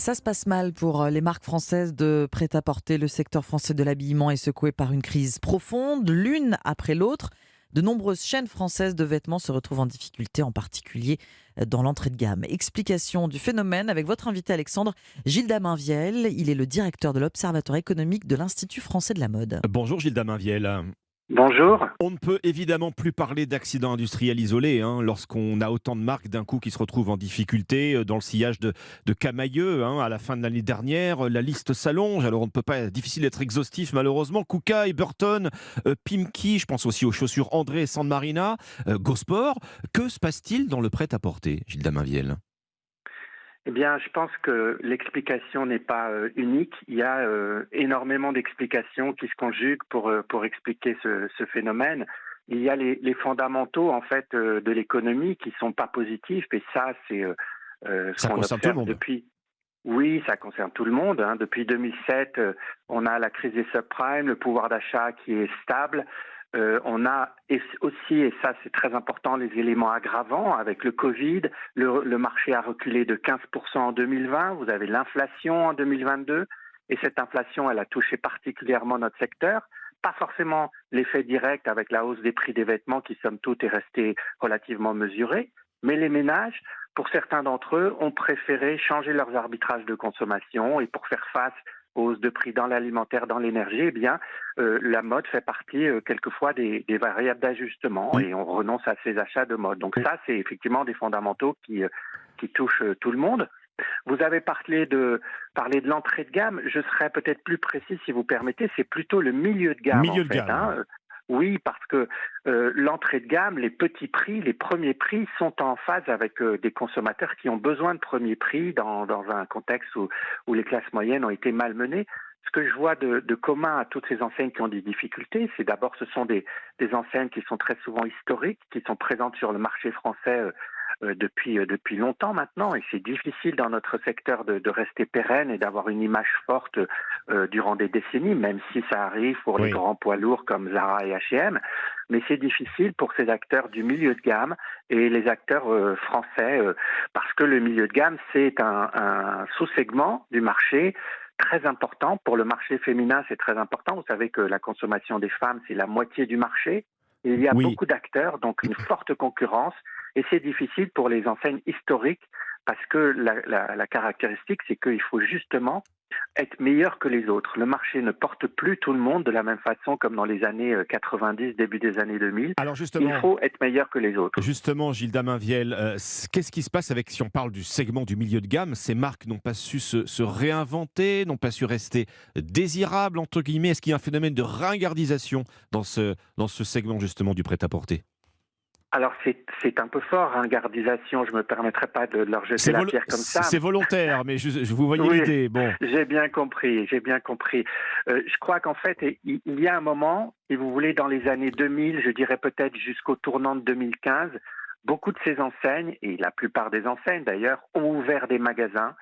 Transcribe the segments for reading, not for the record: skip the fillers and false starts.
Ça se passe mal pour les marques françaises de prêt-à-porter. Le secteur français de l'habillement est secoué par une crise profonde, l'une après l'autre. De nombreuses chaînes françaises de vêtements se retrouvent en difficulté, en particulier dans l'entrée de gamme. Explication du phénomène avec votre invité Alexandre Gilles Mainviel. Il est le directeur de l'Observatoire économique de l'Institut français de la mode. Bonjour Gilles Mainviel. Bonjour. On ne peut évidemment plus parler d'accidents industriels isolés lorsqu'on a autant de marques d'un coup qui se retrouvent en difficulté dans le sillage de Camaïeu à la fin de l'année dernière. La liste s'allonge, alors on ne peut pas, difficile d'être exhaustif malheureusement. Koukaï, Burton, Pimki, je pense aussi aux chaussures André et San Marina, Gosport. Que se passe-t-il dans le prêt-à-porter, Gilles Mainviel? Eh bien, je pense que l'explication n'est pas unique. Il y a énormément d'explications qui se conjuguent pour expliquer ce phénomène. Il y a les fondamentaux en fait de l'économie qui sont pas positifs, et ça c'est ce Ça qu'on concerne tout le observe monde. depuis. Oui, ça concerne tout le monde. Depuis 2007, on a la crise des subprimes, le pouvoir d'achat qui est stable. On a aussi, et ça c'est très important, les éléments aggravants avec le Covid. Le marché a reculé de 15% en 2020. Vous avez l'inflation en 2022. Et cette inflation, elle a touché particulièrement notre secteur. Pas forcément l'effet direct avec la hausse des prix des vêtements qui, somme toute, est resté relativement mesuré. Mais les ménages, pour certains d'entre eux, ont préféré changer leurs arbitrages de consommation, et pour faire face aux hausses de prix dans l'alimentaire, dans l'énergie, eh bien, la mode fait partie quelquefois des variables d'ajustement, Mm. et on renonce à ces achats de mode. Donc ça, c'est effectivement des fondamentaux qui touchent tout le monde. Vous avez parlé de l'entrée de gamme. Je serais peut-être plus précis si vous permettez. C'est plutôt le milieu de gamme en Milieu de fait. gamme. Oui, parce que l'entrée de gamme, les petits prix, les premiers prix sont en phase avec des consommateurs qui ont besoin de premiers prix dans un contexte où les classes moyennes ont été malmenées. Ce que je vois de commun à toutes ces enseignes qui ont des difficultés, c'est d'abord ce sont des enseignes qui sont très souvent historiques, qui sont présentes sur le marché français depuis longtemps maintenant, et c'est difficile dans notre secteur de rester pérenne et d'avoir une image forte durant des décennies, même si ça arrive pour les Oui. grands poids lourds comme Zara et H&M, mais c'est difficile pour ces acteurs du milieu de gamme et les acteurs français, parce que le milieu de gamme, c'est un sous-segment du marché très important. Pour le marché féminin, c'est très important. Vous savez que la consommation des femmes, c'est la moitié du marché. Il y a Oui. beaucoup d'acteurs, donc une forte concurrence. Et c'est difficile pour les enseignes historiques parce que la caractéristique, c'est qu'il faut justement être meilleur que les autres. Le marché ne porte plus tout le monde de la même façon comme dans les années 90, début des années 2000. Alors Il justement, faut être meilleur que les autres. Gilles Mainviel, qu'est-ce qui se passe avec, si on parle du segment du milieu de gamme, ces marques n'ont pas su se réinventer, n'ont pas su rester désirables, entre guillemets. Est-ce qu'il y a un phénomène de ringardisation dans ce segment justement du prêt-à-porter? Alors c'est un peu fort, hein, gardisation, je ne me permettrai pas de leur jeter la pierre comme ça. C'est volontaire, mais je vous voyez Oui, l'idée. Bon, j'ai bien compris, j'ai bien compris. Je crois qu'en fait, il y a un moment, si vous voulez, dans les années 2000, je dirais peut-être jusqu'au tournant de 2015, beaucoup de ces enseignes, et la plupart des enseignes d'ailleurs, ont ouvert des magasins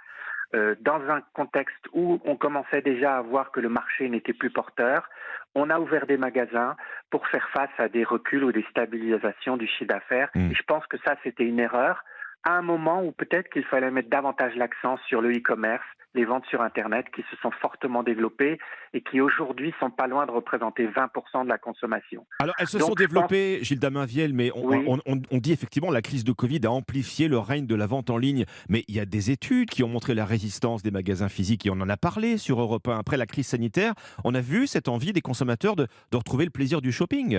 dans un contexte où on commençait déjà à voir que le marché n'était plus porteur. On a ouvert des magasins pour faire face à des reculs ou des stabilisations du chiffre d'affaires. hmm. Et je pense que ça, c'était une erreur à un moment où peut-être qu'il fallait mettre davantage l'accent sur le e-commerce, les ventes sur Internet qui se sont fortement développées et qui aujourd'hui sont pas loin de représenter 20% de la consommation. Alors, elles se sont Donc je pense, développées, Gilles Mainviel, mais oui, on dit effectivement la crise de Covid a amplifié le règne de la vente en ligne. Mais il y a des études qui ont montré la résistance des magasins physiques, et on en a parlé sur Europe 1. Après la crise sanitaire, on a vu cette envie des consommateurs de retrouver le plaisir du shopping.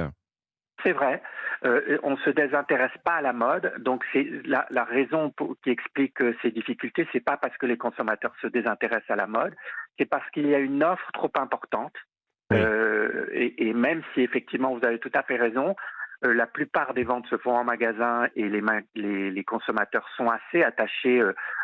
c'est vrai. On ne se désintéresse pas à la mode, donc c'est la raison qui explique ces difficultés, c'est pas parce que les consommateurs se désintéressent à la mode, c'est parce qu'il y a une offre trop importante. Oui, Et même si effectivement vous avez tout à fait raison, la plupart des ventes se font en magasin et les consommateurs sont assez attachés,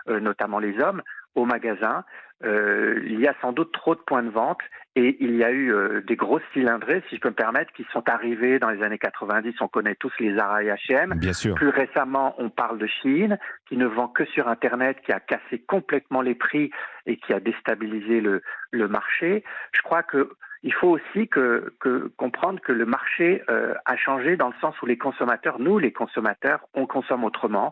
notamment les hommes, au magasin. Il y a sans doute trop de points de vente et il y a eu des grosses cylindrées, si je peux me permettre, qui sont arrivées dans les années 90. On connaît tous les Zara et H&M. bien sûr. Plus récemment, on parle de Shein, qui ne vend que sur Internet, qui a cassé complètement les prix et qui a déstabilisé le marché. Je crois que il faut aussi comprendre que le marché a changé dans le sens où les consommateurs, nous les consommateurs, on consomme autrement.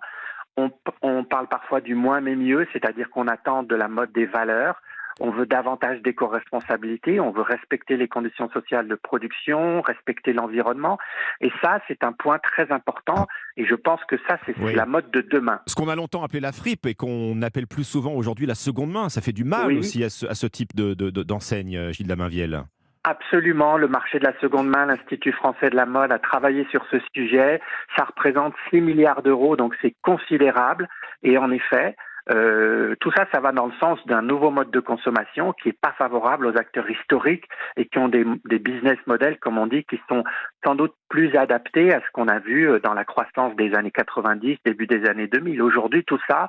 on parle parfois du moins mais mieux, c'est-à-dire qu'on attend de la mode des valeurs. On veut davantage d'éco-responsabilité, on veut respecter les conditions sociales de production, respecter l'environnement. Et ça, c'est un point très important. Et je pense que ça, c'est Oui. la mode de demain. Ce qu'on a longtemps appelé la fripe et qu'on appelle plus souvent aujourd'hui la seconde main, ça fait du mal Oui, aussi à ce type d'enseigne, Gilles Lamainvielle. absolument. Le marché de la seconde main, l'Institut français de la mode a travaillé sur ce sujet. Ça représente 6 milliards d'euros, donc c'est considérable. Et en effet, tout ça, ça va dans le sens d'un nouveau mode de consommation qui n'est pas favorable aux acteurs historiques et qui ont des business models, comme on dit, qui sont sans doute plus adaptés à ce qu'on a vu dans la croissance des années 90, début des années 2000. Aujourd'hui, tout ça,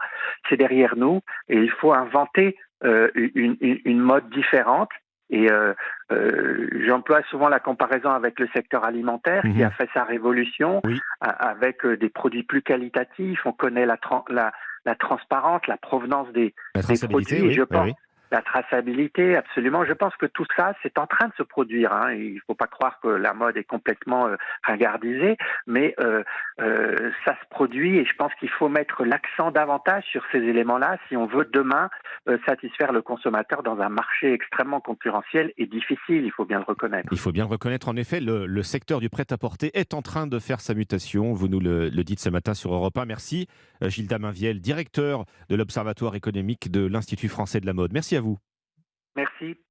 c'est derrière nous et il faut inventer une mode différente. Et j'emploie souvent la comparaison avec le secteur alimentaire qui a fait sa révolution Oui. avec des produits plus qualitatifs. On connaît la transparence, la provenance des Traçabilité, produits. Et oui. je Oui, pense oui. la traçabilité, absolument. Je pense que tout ça, c'est en train de se produire. Et il ne faut pas croire que la mode est complètement ringardisée, mais ça se produit et je pense qu'il faut mettre l'accent davantage sur ces éléments-là si on veut demain satisfaire le consommateur dans un marché extrêmement concurrentiel et difficile, il faut bien le reconnaître. Il faut bien le reconnaître, en effet, le secteur du prêt-à-porter est en train de faire sa mutation. Vous nous le dites ce matin sur Europe 1. Merci, Gilles Lamainvielle, directeur de l'Observatoire économique de l'Institut français de la mode. Merci à vous. Merci.